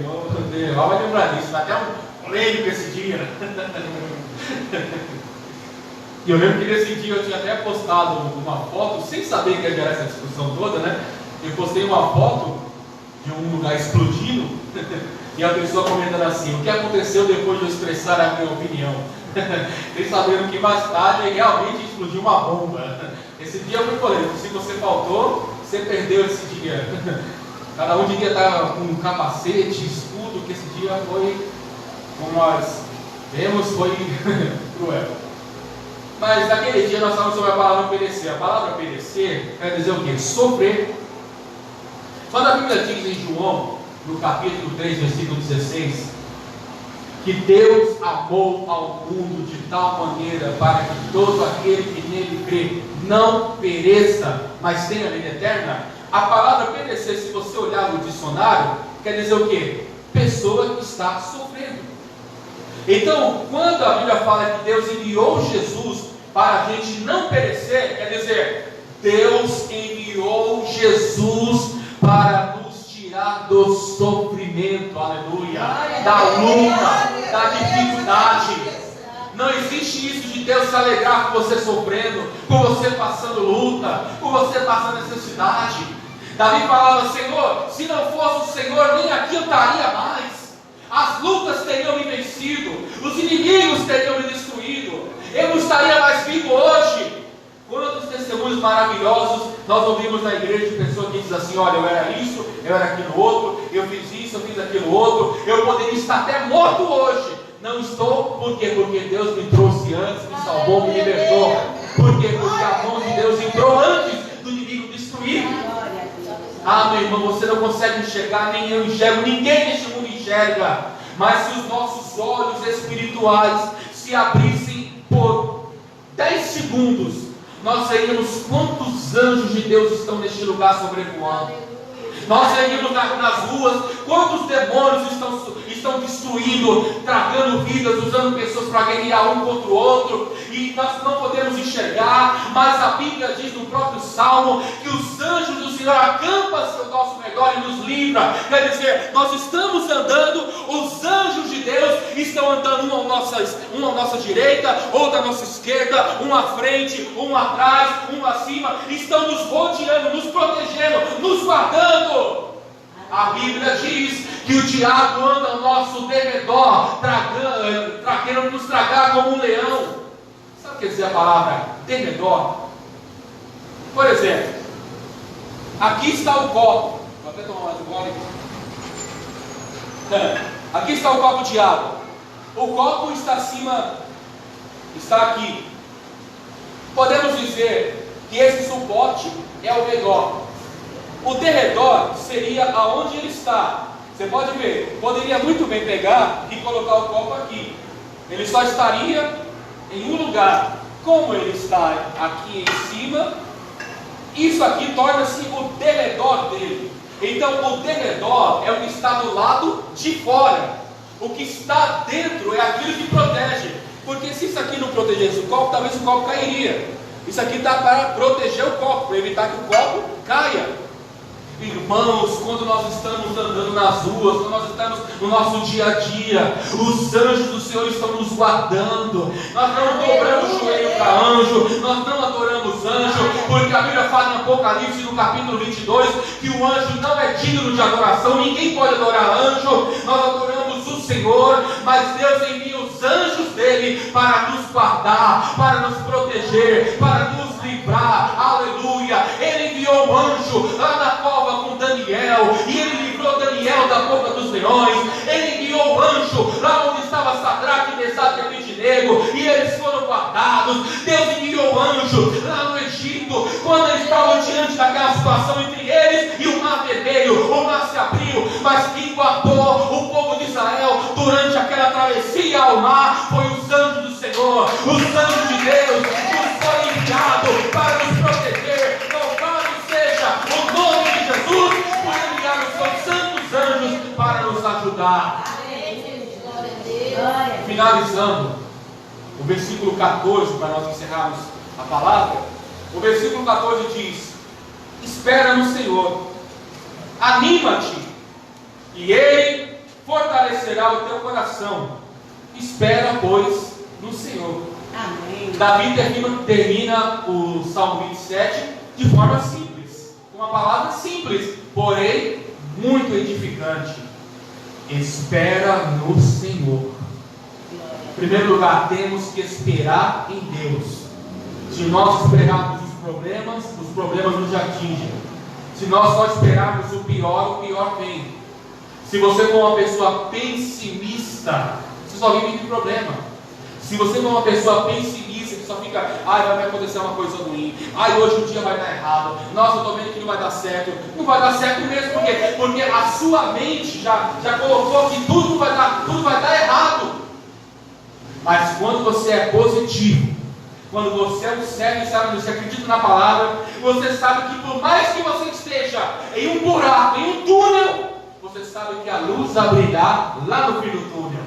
Vamos lembrar disso, até um prêmio esse dia. E eu lembro que nesse dia eu tinha até postado uma foto, sem saber que ia gerar essa discussão toda, né? Eu postei uma foto de um lugar explodindo e a pessoa comentando assim: o que aconteceu depois de eu expressar a minha opinião? Eles saberam que mais tarde realmente explodiu uma bomba. Esse dia foi polêmico. Se você faltou, você perdeu esse dia. Cada um devia estar com um capacete, escudo, que esse dia foi, como nós vemos, foi cruel. Mas naquele dia nós falamos sobre a palavra obedecer. A palavra obedecer quer dizer o quê? Sofrer. Quando a Bíblia diz em João, no capítulo 3, versículo 16, que Deus amou ao mundo de tal maneira para que todo aquele que nele crê não pereça, mas tenha vida eterna. A palavra obedecer, se você olhar no dicionário, quer dizer o quê? Pessoa que está sofrendo. Então, quando a Bíblia fala que Deus enviou Jesus para a gente não perecer, quer dizer, Deus enviou Jesus para nos tirar do sofrimento, aleluia, da luta, da dificuldade. Não existe isso de Deus se alegrar com você sofrendo, com você passando luta, com você passando necessidade. Davi falava: Senhor, se não fosse o Senhor, nem aqui eu estaria mais. As lutas teriam me vencido, os inimigos teriam me destruído, eu não estaria mais vivo hoje. Quantos testemunhos maravilhosos nós ouvimos na igreja de pessoas que dizem assim: olha, eu era isso, eu era aquilo outro, eu fiz isso, eu fiz aquilo outro, eu poderia estar até morto hoje. Não estou, por quê? Porque Deus me trouxe antes, me salvou, me libertou. Por quê? Porque a mão de Deus entrou antes do inimigo destruir. Ah, meu irmão, você não consegue enxergar, nem eu enxergo, ninguém neste mundo enxerga. Mas se os nossos olhos espirituais se abrissem por 10 segundos, nós veríamos quantos anjos de Deus estão neste lugar sobrevoando. Nós veríamos nas ruas quantos demônios estão destruindo, tragando vidas, usando pessoas para guerrear um contra o outro, e nós não podemos enxergar, mas a Bíblia diz no próprio Salmo que os anjos do Senhor acampam-se ao nosso redor e nos livra. Quer dizer, nós estamos andando, os anjos de Deus estão andando um à nossa direita, outro à nossa esquerda, um à frente, um atrás, um acima, estão nos rodeando, nos protegendo, nos guardando. A Bíblia diz que o diabo anda ao nosso derredor, querendo nos tragar como um leão. Sabe o que quer dizer a palavra derredor? Por exemplo, aqui está o copo. Vou até tomar mais um gole. Aqui está o copo de água. O copo está acima, está aqui. Podemos dizer que esse suporte é o redor. O derredor seria aonde ele está. Você pode ver, poderia muito bem pegar e colocar o copo aqui. Ele só estaria em um lugar. Como ele está aqui em cima, isso aqui torna-se o derredor dele. Então o derredor é o que está do lado de fora. O que está dentro é aquilo que protege. Porque se isso aqui não protegesse o copo, talvez o copo cairia. Isso aqui está para proteger o copo, para evitar que o copo caia. Irmãos, quando nós estamos andando nas ruas, quando nós estamos no nosso dia a dia, os anjos do Senhor estão nos guardando. Nós não dobramos o joelho para anjo, nós não adoramos anjo, porque a Bíblia fala em Apocalipse, no capítulo 22, que o anjo não é digno de adoração, ninguém pode adorar anjo. Nós adoramos o Senhor, mas Deus envia os anjos dele para nos guardar, para nos proteger, para nos livrar. Aleluia! Ele enviou um anjo lá na cova com Daniel, e ele livrou Daniel da boca dos leões. Ele enviou o anjo lá onde estava Sadraque, Mesaque e Abednego, e eles foram guardados. Deus enviou o anjo lá no Egito, quando eles estavam diante daquela situação entre eles e o mar vermelho. O mar se abriu, mas quem guardou o povo de Israel durante aquela travessia ao mar foi os anjos do Senhor. Os anjos de Deus nos foram enviados para nos proteger. Louvado seja o nome de Jesus por enviar os seus santos anjos para nos ajudar. Finalizando o versículo 14, para nós encerrarmos a palavra. O versículo 14 diz: espera no Senhor, anima-te, e Ele fortalecerá o teu coração. Espera, pois, no Senhor. Amém. Davi termina o Salmo 27 de forma simples, com uma palavra simples, porém muito edificante. Espera no Senhor. Em primeiro lugar, temos que esperar em Deus. Se nós esperarmos os problemas nos atingem. Se nós só esperarmos o pior vem. Se você for uma pessoa pessimista, você só vive de problema. Se você for uma pessoa pessimista, que só fica, vai me acontecer uma coisa ruim, hoje o dia vai dar errado, nossa, eu estou vendo que não vai dar certo. Não vai dar certo mesmo, por quê? Porque a sua mente já colocou que tudo vai dar errado. Mas quando você é positivo, quando você é um sério, sabe, você acredita na palavra, você sabe que por mais que você esteja em um buraco, em um túnel, você sabe que a luz vai brilhar lá no fim do túnel.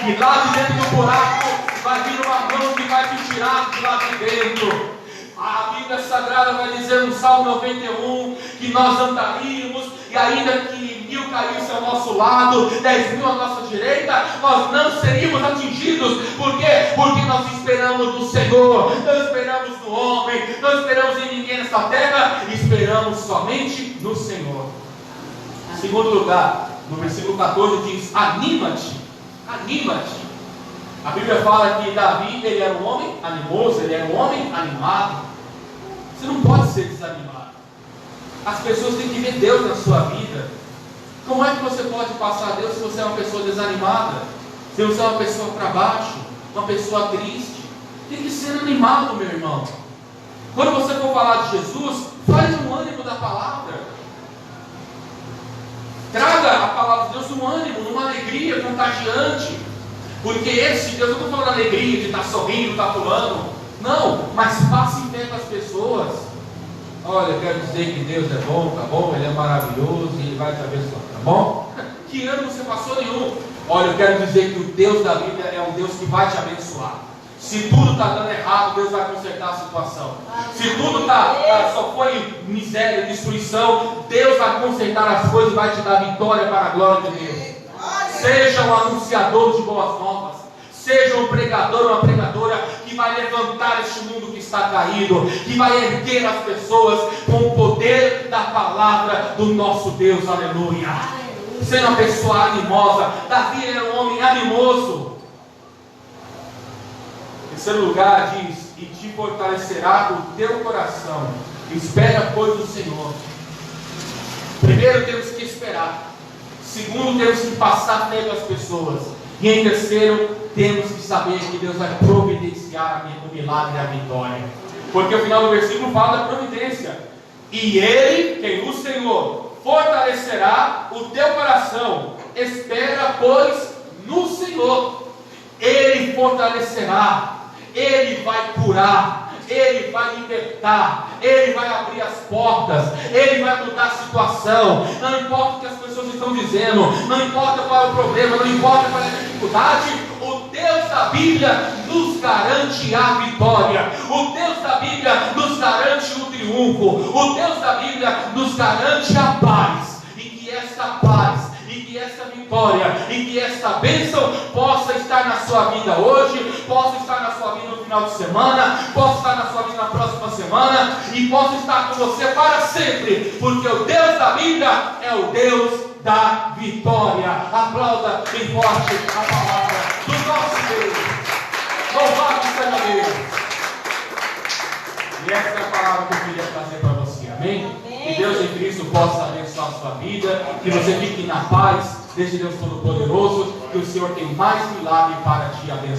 E lá de dentro do buraco vai vir uma mão que vai te tirar de lá de dentro. A Bíblia Sagrada vai dizer no Salmo 91 que nós andaríamos, e ainda que 1000 caíssem ao nosso lado, 10.000 à nossa direita, nós não seríamos atingidos. Por quê? Porque nós esperamos no Senhor, não esperamos no homem, não esperamos em ninguém nessa terra, esperamos somente no Senhor. Em segundo lugar, no versículo 14 diz: anima-te, anima-te. A Bíblia fala que Davi, ele era um homem animoso, ele era um homem animado. Você não pode ser desanimado. As pessoas têm que ver Deus na sua vida. Como é que você pode passar a Deus se você é uma pessoa desanimada? Se você é uma pessoa para baixo, uma pessoa triste? Tem que ser animado, meu irmão. Quando você for falar de Jesus, fale um ânimo da palavra. Traga a palavra de Deus um ânimo, uma alegria contagiante. Porque esse Deus, eu não estou falando alegria de estar sorrindo, estar pulando. Não, mas passe em pé com as pessoas. Olha, eu quero dizer que Deus é bom, tá bom? Ele é maravilhoso e Ele vai te abençoar, tá bom? Que ano você passou nenhum? Olha, eu quero dizer que o Deus da Bíblia é um Deus que vai te abençoar. Se tudo está dando errado, Deus vai consertar a situação. Se tudo só foi miséria, destruição, Deus vai consertar as coisas e vai te dar vitória para a glória de Deus. Seja um anunciador de boas novas. Seja um pregador, uma pregadora que vai levantar este mundo que está caído, que vai erguer as pessoas com o poder da palavra do nosso Deus. Aleluia. Seja uma pessoa animosa. Davi era um homem animoso. Em terceiro lugar diz: e te fortalecerá o teu coração. Espera, pois, o Senhor. Primeiro temos que esperar. Segundo, temos que passar tempo às pessoas. E em terceiro, temos que saber que Deus vai providenciar o milagre e a vitória. Porque o final do versículo fala da providência. E Ele, quem? O Senhor, fortalecerá o teu coração. Espera, pois, no Senhor. Ele fortalecerá. Ele vai curar. Ele vai libertar, Ele vai abrir as portas, Ele vai mudar a situação. Não importa o que as pessoas estão dizendo, não importa qual é o problema, não importa qual é a dificuldade, o Deus da Bíblia nos garante a vitória. O Deus da Bíblia nos garante o triunfo. O Deus da Bíblia nos garante a paz. E que essa paz, e que essa vitória, e que essa bênção possa estar na sua vida hoje, possa estar na sua vida no final de semana, possa estar na sua vida na próxima semana, e possa estar com você para sempre, porque o Deus da Bíblia é o Deus da vitória. Aplauda bem forte a palavra do nosso Deus. Louvado seja Deus. E essa é a palavra que eu queria trazer para você, amém? Que Deus em Cristo possa abençoar a sua vida, que você fique na paz desse Deus Todo-Poderoso, que o Senhor tem mais milagre para te abençoar.